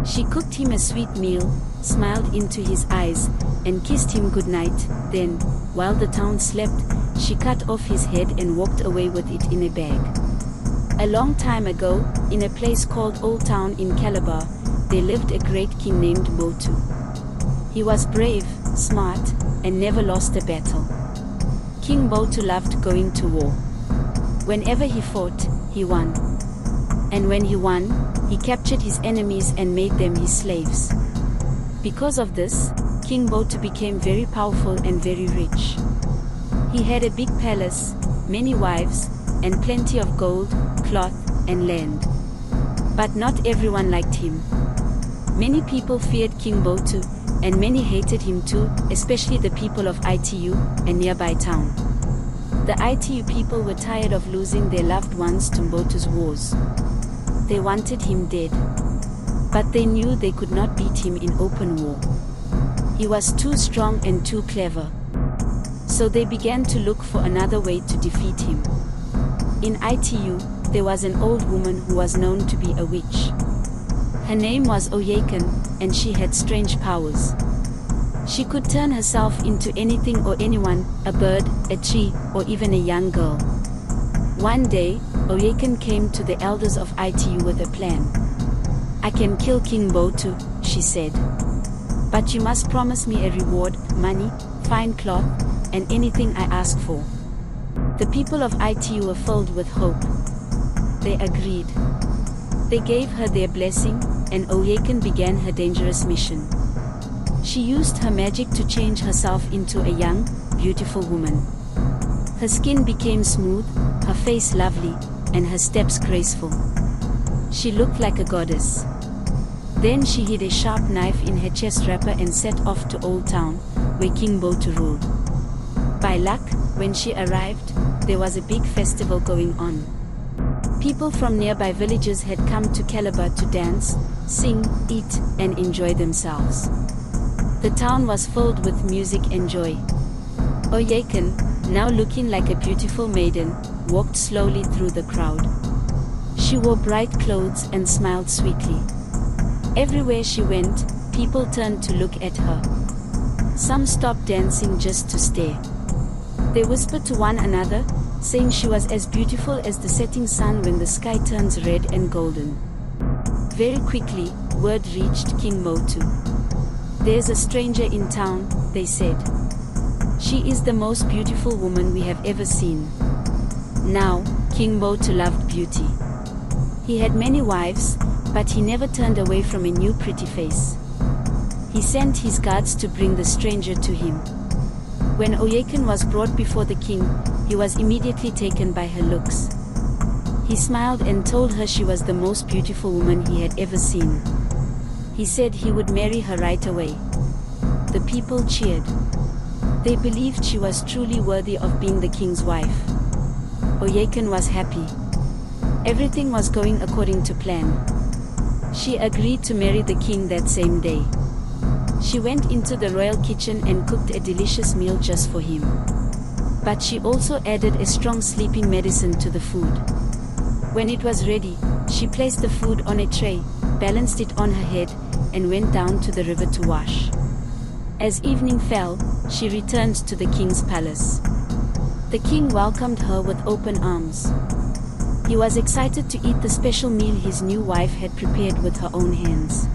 She cooked him a sweet meal, smiled into his eyes, and kissed him goodnight. Then, while the town slept, she cut off his head and walked away with it in a bag. A long time ago, in a place called Old Town in Calabar, there lived a great king named Mbotu. He was brave, smart, and never lost a battle. King Mbotu loved going to war. Whenever he fought, he won. And when he won, he captured his enemies and made them his slaves. Because of this, King Mbotu became very powerful and very rich. He had a big palace, many wives, and plenty of gold, cloth, and land. But not everyone liked him. Many people feared King Mbotu, and many hated him too, especially the people of Itu, a nearby town. The Itu people were tired of losing their loved ones to Mbotu's wars. They wanted him dead. But they knew they could not beat him in open war. He was too strong and too clever. So they began to look for another way to defeat him. In Itu, there was an old woman who was known to be a witch. Her name was Oyakan, and she had strange powers. She could turn herself into anything or anyone, a bird, a tree, or even a young girl. One day, Oyakan came to the elders of Itu with a plan. "I can kill King Mbotu," she said. "But you must promise me a reward, money, fine cloth, and anything I ask for." The people of Itu were filled with hope. They agreed. They gave her their blessing, and Oyakan began her dangerous mission. She used her magic to change herself into a young, beautiful woman. Her skin became smooth, her face lovely, and her steps graceful. She looked like a goddess. Then she hid a sharp knife in her chest wrapper and set off to Old Town, where King Mbotu ruled. By luck, when she arrived, there was a big festival going on. People from nearby villages had come to Calabar to dance, sing, eat, and enjoy themselves. The town was filled with music and joy. Oyakan, now looking like a beautiful maiden, walked slowly through the crowd. She wore bright clothes and smiled sweetly. Everywhere she went, people turned to look at her. Some stopped dancing just to stare. They whispered to one another, saying she was as beautiful as the setting sun when the sky turns red and golden. Very quickly, word reached King Mbotu. "There's a stranger in town," they said. "She is the most beautiful woman we have ever seen." Now, King Mbotu loved beauty. He had many wives, but he never turned away from a new pretty face. He sent his guards to bring the stranger to him. When Oyakan was brought before the king, he was immediately taken by her looks. He smiled and told her she was the most beautiful woman he had ever seen. He said he would marry her right away. The people cheered. They believed she was truly worthy of being the king's wife. Oyakan was happy. Everything was going according to plan. She agreed to marry the king that same day. She went into the royal kitchen and cooked a delicious meal just for him. But she also added a strong sleeping medicine to the food. When it was ready, she placed the food on a tray, balanced it on her head, and went down to the river to wash. As evening fell, she returned to the king's palace. The king welcomed her with open arms. He was excited to eat the special meal his new wife had prepared with her own hands.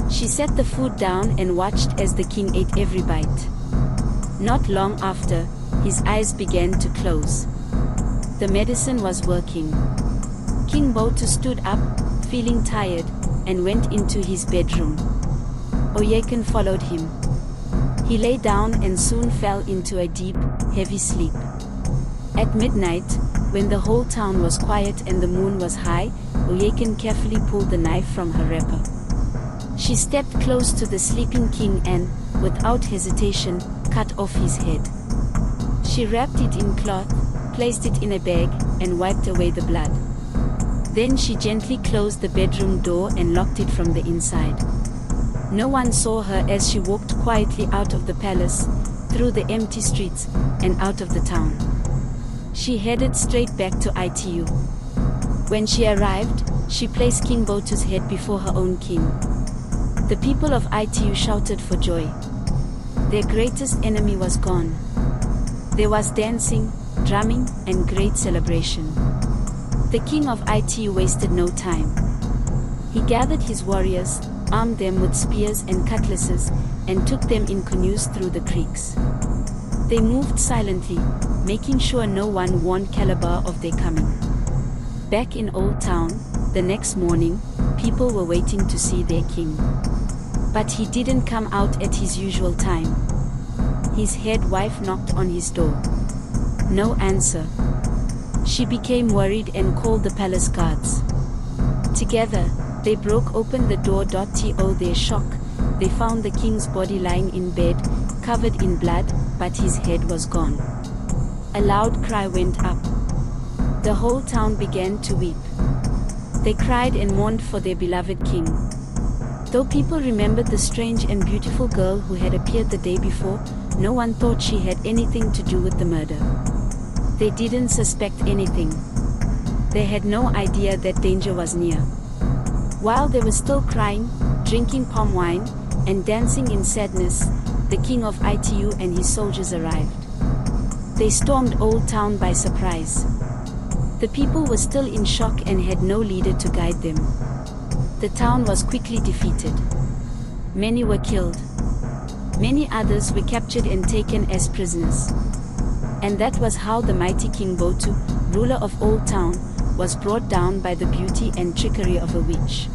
She set the food down and watched as the king ate every bite. Not long after, his eyes began to close. The medicine was working. King Mbotu stood up, feeling tired, and went into his bedroom. Oyakan followed him. He lay down and soon fell into a deep, heavy sleep. At midnight, when the whole town was quiet and the moon was high, Oyakan carefully pulled the knife from her wrapper. She stepped close to the sleeping king and, without hesitation, cut off his head. She wrapped it in cloth, placed it in a bag, and wiped away the blood. Then she gently closed the bedroom door and locked it from the inside. No one saw her as she walked quietly out of the palace, through the empty streets, and out of the town. She headed straight back to Itu. When she arrived, she placed King Mbotu's head before her own king. The people of Itu shouted for joy. Their greatest enemy was gone. There was dancing, drumming, and great celebration. The king of Itu wasted no time. He gathered his warriors, armed them with spears and cutlasses, and took them in canoes through the creeks. They moved silently, making sure no one warned Calabar of their coming. Back in Old Town, the next morning, people were waiting to see their king. But he didn't come out at his usual time. His head wife knocked on his door. No answer. She became worried and called the palace guards. Together, they broke open the door. To their shock, they found the king's body lying in bed, covered in blood, but his head was gone. A loud cry went up. The whole town began to weep. They cried and mourned for their beloved king. Though people remembered the strange and beautiful girl who had appeared the day before, no one thought she had anything to do with the murder. They didn't suspect anything. They had no idea that danger was near. While they were still crying, drinking palm wine, and dancing in sadness, the king of Itu and his soldiers arrived. They stormed Old Town by surprise. The people were still in shock and had no leader to guide them. The town was quickly defeated. Many were killed. Many others were captured and taken as prisoners. And that was how the mighty King Botu, ruler of Old Town, was brought down by the beauty and trickery of a witch.